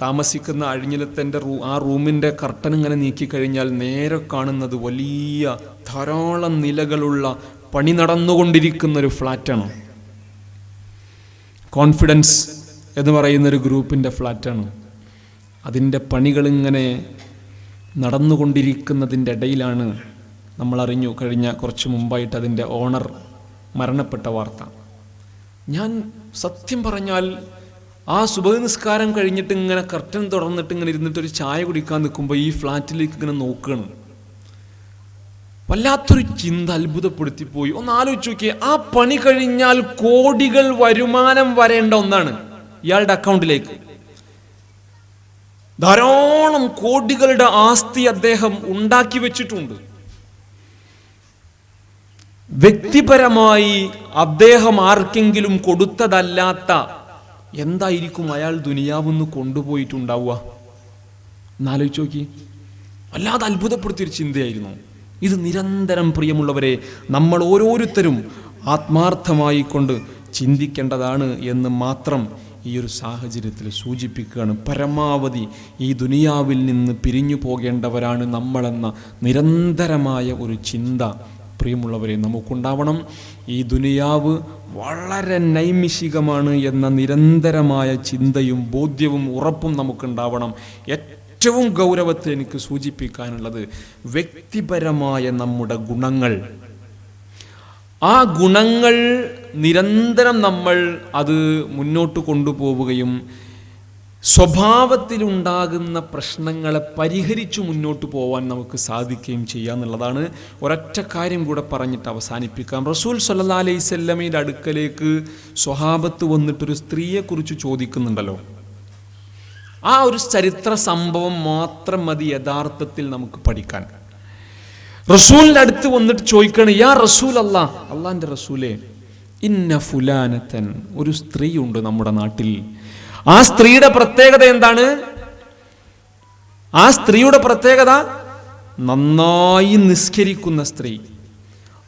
താമസിക്കുന്ന അഴിഞ്ഞിലത്തെ ആ റൂമിൻ്റെ കർട്ടൻ ഇങ്ങനെ നീക്കിക്കഴിഞ്ഞാൽ നേരെ കാണുന്നത് വലിയ ധാരാളം നിലകളുള്ള പണി നടന്നുകൊണ്ടിരിക്കുന്നൊരു ഫ്ലാറ്റാണ്. കോൺഫിഡൻസ് എന്ന് പറയുന്നൊരു ഗ്രൂപ്പിൻ്റെ ഫ്ലാറ്റാണ്. അതിൻ്റെ പണികളിങ്ങനെ നടന്നുകൊണ്ടിരിക്കുന്നതിൻ്റെ ഇടയിലാണ് നമ്മളറിഞ്ഞു കഴിഞ്ഞ കുറച്ച് മുമ്പായിട്ട് അതിൻ്റെ ഓണർ മരണപ്പെട്ട വാർത്ത. ഞാൻ സത്യം പറഞ്ഞാൽ ആ സുബഹ് നിസ്കാരം കഴിഞ്ഞിട്ട് ഇങ്ങനെ കർട്ടൻ തുറന്നിട്ട് ഇങ്ങനെ ഇരുന്നിട്ട് ഒരു ചായ കുടിക്കാൻ നിൽക്കുമ്പോൾ ഈ ഫ്ലാറ്റിലേക്ക് ഇങ്ങനെ നോക്കുകയാണ്. വല്ലാത്തൊരു ചിന്ത അത്ഭുതപ്പെടുത്തിപ്പോയി. ഒന്ന് ആലോചിച്ച് നോക്കിയേ, ആ പണി കഴിഞ്ഞാൽ കോടികൾ വരുമാനം വരേണ്ട ഒന്നാണ് ഇയാളുടെ അക്കൗണ്ടിലേക്ക്. ധാരാളം കോടികളുടെ ആസ്തി അദ്ദേഹം ഉണ്ടാക്കി വെച്ചിട്ടുണ്ട്. വ്യക്തിപരമായി അദ്ദേഹം ആർക്കെങ്കിലും കൊടുത്തതല്ലാത്ത എന്തായിരിക്കും അയാൾ ദുനിയാവെന്ന് കൊണ്ടുപോയിട്ടുണ്ടാവുക എന്നാലോചിച്ച് നോക്കി. വല്ലാതെ അത്ഭുതപ്പെടുത്തിയൊരു ചിന്തയായിരുന്നു ഇത്. നിരന്തരം പ്രിയമുള്ളവരെ നമ്മൾ ഓരോരുത്തരും ആത്മാർത്ഥമായി കൊണ്ട് ചിന്തിക്കേണ്ടതാണ് എന്ന് മാത്രം ഈ ഒരു സാഹചര്യത്തിൽ സൂചിപ്പിക്കുകയാണ്. പരമാവധി ഈ ദുനിയാവിൽ നിന്ന് പിരിഞ്ഞു പോകേണ്ടവരാണ് നമ്മളെന്ന നിരന്തരമായ ഒരു ചിന്ത പ്രിയമുള്ളവരെ നമുക്കുണ്ടാവണം. ഈ ദുനിയാവ് വളരെ നൈമിഷികമാണ് എന്ന നിരന്തരമായ ചിന്തയും ബോധ്യവും ഉറപ്പും നമുക്കുണ്ടാവണം. ഏറ്റവും ഗൗരവത്തിൽ എനിക്ക് സൂചിപ്പിക്കാനുള്ളത് വ്യക്തിപരമായ നമ്മുടെ ഗുണങ്ങൾ. ആ ഗുണങ്ങൾ നിരന്തരം നമ്മൾ അത് മുന്നോട്ട് കൊണ്ടുപോവുകയും സ്വഭാവത്തിലുണ്ടാകുന്ന പ്രശ്നങ്ങളെ പരിഹരിച്ചു മുന്നോട്ട് പോകാൻ നമുക്ക് സാധിക്കുകയും ചെയ്യാന്നുള്ളതാണ്. ഒരൊറ്റ കാര്യം കൂടെ പറഞ്ഞിട്ട് അവസാനിപ്പിക്കാം. റസൂൽ സല്ലല്ലാഹു അലൈഹി വസല്ലമയുടെ അടുക്കലേക്ക് സ്വഹാബത്ത് വന്നിട്ടൊരു സ്ത്രീയെക്കുറിച്ച് ചോദിക്കുന്നുണ്ടല്ലോ. ആ ഒരു ചരിത്ര സംഭവം മാത്രം മതി യഥാർത്ഥത്തിൽ നമുക്ക് പഠിക്കാൻ. റസൂലിൻ്റെ അടുത്ത് വന്നിട്ട് ചോദിക്കണം, യാ റസൂൽ അല്ലാഹ്, അള്ളാഹിൻ്റെ റസൂലേ, ഇന്ന ഫുലാനത്തൻ, ഒരു സ്ത്രീ ഉണ്ട് നമ്മുടെ നാട്ടിൽ. ആ സ്ത്രീയുടെ പ്രത്യേകത എന്താണ്? ആ സ്ത്രീയുടെ പ്രത്യേകത നന്നായി നിസ്കരിക്കുന്ന സ്ത്രീ,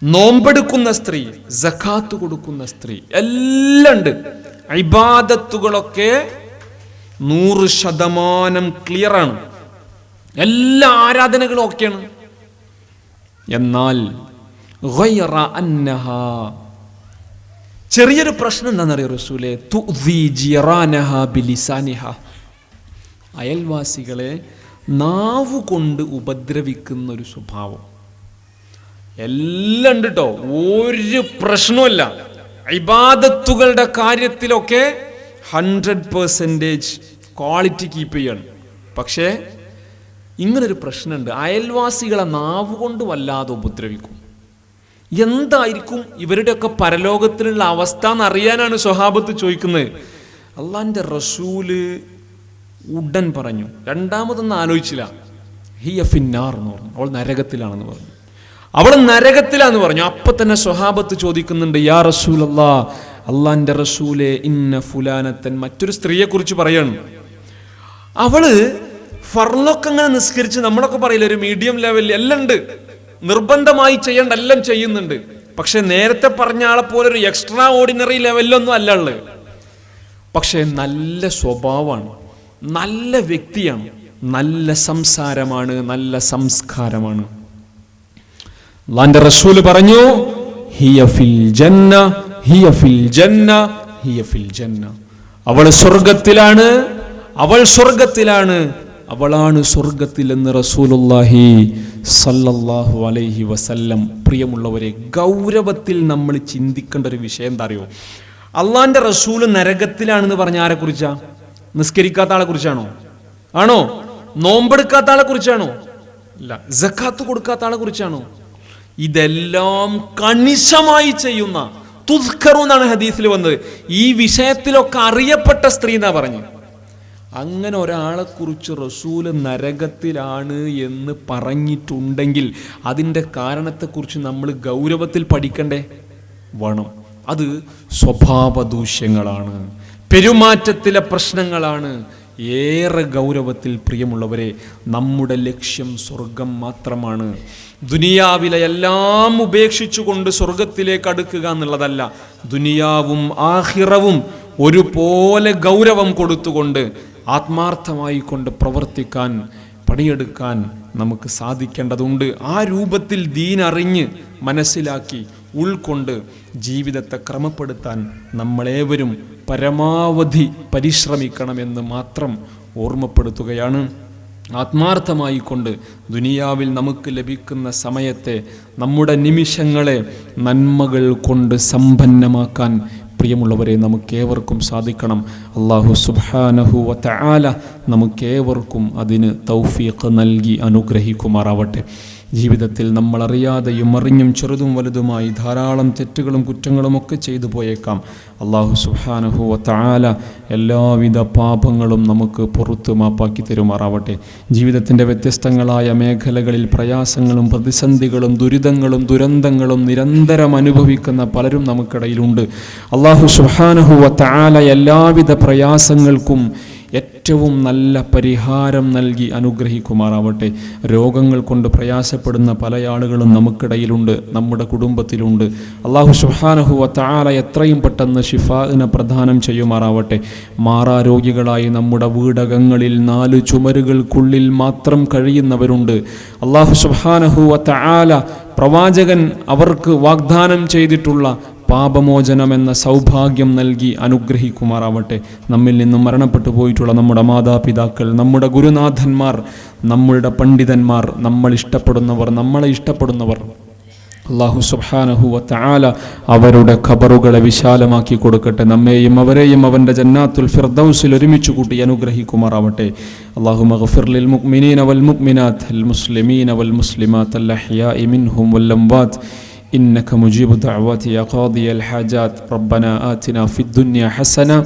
നോമ്പെടുക്കുന്ന സ്ത്രീ, സക്കാത്ത് കൊടുക്കുന്ന സ്ത്രീ, എല്ലാം ഉണ്ട്. ഇബാദത്തുകളൊക്കെ 100% ക്ലിയറാണ്. എല്ലാ ആരാധനകളും ഒക്കെയാണ്. എന്നാൽ ഗൈറ അന്നഹാ, ചെറിയൊരു പ്രശ്നം എന്താണെന്നറിയോ റസൂലേ? തുഅ്ദി ജിറാനഹാ ബിലിസാനിഹാ, അയൽവാസികളെ നാവ് കൊണ്ട് ഉപദ്രവിക്കുന്ന ഒരു സ്വഭാവം. എല്ലാം ഉണ്ട് കേട്ടോ, ഒരു പ്രശ്നവുമില്ല. ഇബാദത്തുകളുടെ കാര്യത്തിലൊക്കെ 100% ക്വാളിറ്റി കീപ്പ് ചെയ്യണം. പക്ഷേ ഇങ്ങനൊരു പ്രശ്നമുണ്ട്, അയൽവാസികളെ നാവ് കൊണ്ട് വല്ലാതെ ഉപദ്രവിക്കും. എന്തായിരിക്കും ഇവരുടെയൊക്കെ പരലോകത്തിലുള്ള അവസ്ഥ എന്നറിയാനാണ് സ്വഹാബത്ത് ചോദിക്കുന്നത്. അള്ളാഹിൻ്റെ റസൂല് ഉടൻ പറഞ്ഞു, രണ്ടാമതൊന്നും ആലോചിച്ചില്ല, ഹിയ ഫിന്നാർ എന്ന് പറഞ്ഞു, അവൾ നരകത്തിലാണെന്ന് പറഞ്ഞു. അവൾ നരകത്തിലാന്ന് പറഞ്ഞു. അപ്പൊ തന്നെ സ്വഹാബത്ത് ചോദിക്കുന്നുണ്ട്, യാ റസൂലല്ലാഹ്, അള്ളാഹിൻ്റെ റസൂലെ, ഇന്ന ഫുലാനത്തൻ, മറ്റൊരു സ്ത്രീയെ കുറിച്ച് പറയാണ്. അവള് ഫർളൊക്കെ അങ്ങനെ നിസ്കരിച്ച്, നമ്മളൊക്കെ പറയില്ല ഒരു മീഡിയം ലെവലിൽ എല്ലാം ഉണ്ട്, നിർബന്ധമായി ചെയ്യേണ്ട എല്ലാം ചെയ്യുന്നുണ്ട്. പക്ഷെ നേരത്തെ പറഞ്ഞ ആളെ പോലെ ഒരു എക്സ്ട്രാ ഓർഡിനറി ലെവലിലൊന്നും അല്ല ഉള്ളത്. പക്ഷെ നല്ല സ്വഭാവമാണ്, നല്ല വ്യക്തിയാണ്, നല്ല സംസാരമാണ്, നല്ല സംസ്കാരമാണ്. അല്ലാഹുവിന്റെ റസൂല് പറഞ്ഞു, ഹിയ ഫിൽ ജന്ന, ഹിയ ഫിൽ ജന്ന, ഹിയ ഫിൽ ജന്ന, അവൾ സ്വർഗത്തിലാണ്, അവൾ സ്വർഗത്തിലാണ്, അവളാണ് സ്വർഗത്തിൽ എന്ന് റസൂലുള്ളാഹി സല്ലല്ലാഹു അലൈഹി വസല്ലം. പ്രിയമുള്ളവരെ, ഗൗരവത്തിൽ നമ്മൾ ചിന്തിക്കേണ്ട ഒരു വിഷയം എന്താ അറിയോ? അള്ളാഹിന്റെ റസൂല് നരകത്തിലാണെന്ന് പറഞ്ഞ ആരെ കുറിച്ചാ? നിസ്കരിക്കാത്ത ആളെ കുറിച്ചാണോ? ആണോ? നോമ്പെടുക്കാത്ത ആളെ കുറിച്ചാണോ? ഇല്ല. സക്കാത്ത് കൊടുക്കാത്ത ആളെ കുറിച്ചാണോ? ഇതെല്ലാം കണിശമായി ചെയ്യുന്ന, തുസ്കറു എന്നാണ് ഹദീസിൽ വന്നത്. ഈ വിഷയത്തിലൊക്കെ അറിയപ്പെട്ട സ്ത്രീ എന്നാ പറഞ്ഞു. അങ്ങനെ ഒരാളെ കുറിച്ച് റസൂല് നരകത്തിലാണ് എന്ന് പറഞ്ഞിട്ടുണ്ടെങ്കിൽ അതിൻ്റെ കാരണത്തെക്കുറിച്ച് നമ്മൾ ഗൗരവത്തിൽ പഠിക്കണ്ടേ? വേണം. അത് സ്വഭാവ ദൂഷ്യങ്ങളാണ്, പെരുമാറ്റത്തിലെ പ്രശ്നങ്ങളാണ്. ഏറെ ഗൗരവത്തിൽ പ്രിയമുള്ളവരെ, നമ്മുടെ ലക്ഷ്യം സ്വർഗം മാത്രമാണ്. ദുനിയാവിലെ എല്ലാം ഉപേക്ഷിച്ചുകൊണ്ട് സ്വർഗത്തിലേക്ക് അടുക്കുക എന്നുള്ളതല്ല. ദുനിയാവും ആഖിറവും ഒരുപോലെ ഗൗരവം കൊടുത്തുകൊണ്ട് ആത്മാർത്ഥമായി കൊണ്ട് പ്രവർത്തിക്കാൻ, പണിയെടുക്കാൻ നമുക്ക് സാധിക്കേണ്ടതുണ്ട്. ആ രൂപത്തിൽ ദീൻ അറിഞ്ഞ് മനസ്സിലാക്കി ഉൾക്കൊണ്ട് ജീവിതത്തെ ക്രമപ്പെടുത്താൻ നമ്മളേവരും പരമാവധി പരിശ്രമിക്കണമെന്ന് മാത്രം ഓർമ്മപ്പെടുത്തുകയാണ്. ആത്മാർത്ഥമായി കൊണ്ട് ദുനിയാവിൽ നമുക്ക് ലഭിക്കുന്ന സമയത്തെ, നമ്മുടെ നിമിഷങ്ങളെ നന്മകൾ കൊണ്ട് സമ്പന്നമാക്കാൻ പ്രിയമുള്ളവരെ നമുക്കേവർക്കും സാധിക്കണം. അല്ലാഹു സുബ്ഹാനഹു വ തആല നമുക്കേവർക്കും അതിന് തൗഫീഖ് നൽകി അനുഗ്രഹിക്കുമാറാവട്ടെ. ജീവിതത്തിൽ നമ്മളറിയാതെയും അറിഞ്ഞും ചെറുതും വലുതുമായി ധാരാളം തെറ്റുകളും കുറ്റങ്ങളുമൊക്കെ ചെയ്തു പോയേക്കാം. അല്ലാഹു സുബ്ഹാനഹു വ തആല എല്ലാവിധ പാപങ്ങളും നമുക്ക് പുറത്തു മാപ്പാക്കി തരുമാറാവട്ടെ. ജീവിതത്തിൻ്റെ വ്യത്യസ്തങ്ങളായ മേഖലകളിൽ പ്രയാസങ്ങളും പ്രതിസന്ധികളും ദുരിതങ്ങളും ദുരന്തങ്ങളും നിരന്തരം അനുഭവിക്കുന്ന പലരും നമുക്കിടയിലുണ്ട്. അല്ലാഹു സുബ്ഹാനഹു വ തആല എല്ലാവിധ പ്രയാസങ്ങൾക്കും ഏറ്റവും നല്ല പരിഹാരം നൽകി അനുഗ്രഹിക്കുമാറാവട്ടെ. രോഗങ്ങൾ കൊണ്ട് പ്രയാസപ്പെടുന്ന പല ആളുകളും നമുക്കിടയിലുണ്ട്, നമ്മുടെ കുടുംബത്തിലുണ്ട്. അല്ലാഹു സുബ്ഹാനഹു വ തആല എത്രയും പെട്ടെന്ന് ശിഫാഇനെ പ്രദാനം ചെയ്യുമാറാവട്ടെ. മാറാരോഗികളായി നമ്മുടെ വീടകങ്ങളിൽ 4 ചുമരുകൾക്കുള്ളിൽ മാത്രം കഴിയുന്നവരുണ്ട്. അല്ലാഹു സുബ്ഹാനഹു വ തആല പ്രവാചകൻ അവർക്ക് വാഗ്ദാനം ചെയ്തിട്ടുള്ള പാപമോചനമെന്ന സൗഭാഗ്യം നൽകി അനുഗ്രഹിക്കുമാറാവട്ടെ. നമ്മിൽ നിന്നും മരണപ്പെട്ടു പോയിട്ടുള്ള നമ്മുടെ മാതാപിതാക്കൾ, നമ്മുടെ ഗുരുനാഥന്മാർ, നമ്മളുടെ പണ്ഡിതന്മാർ, നമ്മളെ ഇഷ്ടപ്പെടുന്നവർ അല്ലാഹു സുബ്ഹാനഹു വ തആല അവരുടെ ഖബറുകളെ വിശാലമാക്കി കൊടുക്കട്ടെ. നമ്മെയും അവരെയും അവൻ്റെ ജന്നാത്തുൽ ഫിർദൗസിൽ ഒരുമിച്ച് കൂട്ടി അനുഗ്രഹിക്കുമാറാവട്ടെ. അല്ലാഹുമ്മ ഗ്ഫിർ ലിൽ മുഅ്മിനീന വൽ മുഅ്മിനാത്ത് അൽ മുസ്ലിമീന വൽ മുസ്ലിമാത്ത് അൽ അഹ്യാഇ മിൻഹും വൽ അംവാത് إنك مجيب دعوات يا قاضي الحاجات ربنا آتنا في الدنيا حسنة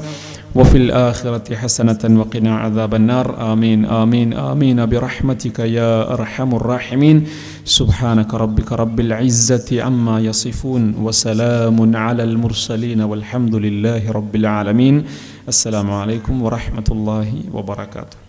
وفي الآخرة حسنة وقنا عذاب النار آمين آمين آمين برحمتك يا أرحم الراحمين سبحانك ربك رب العزة عما يصفون وسلام على المرسلين والحمد لله رب العالمين. السلام عليكم ورحمة الله وبركاته.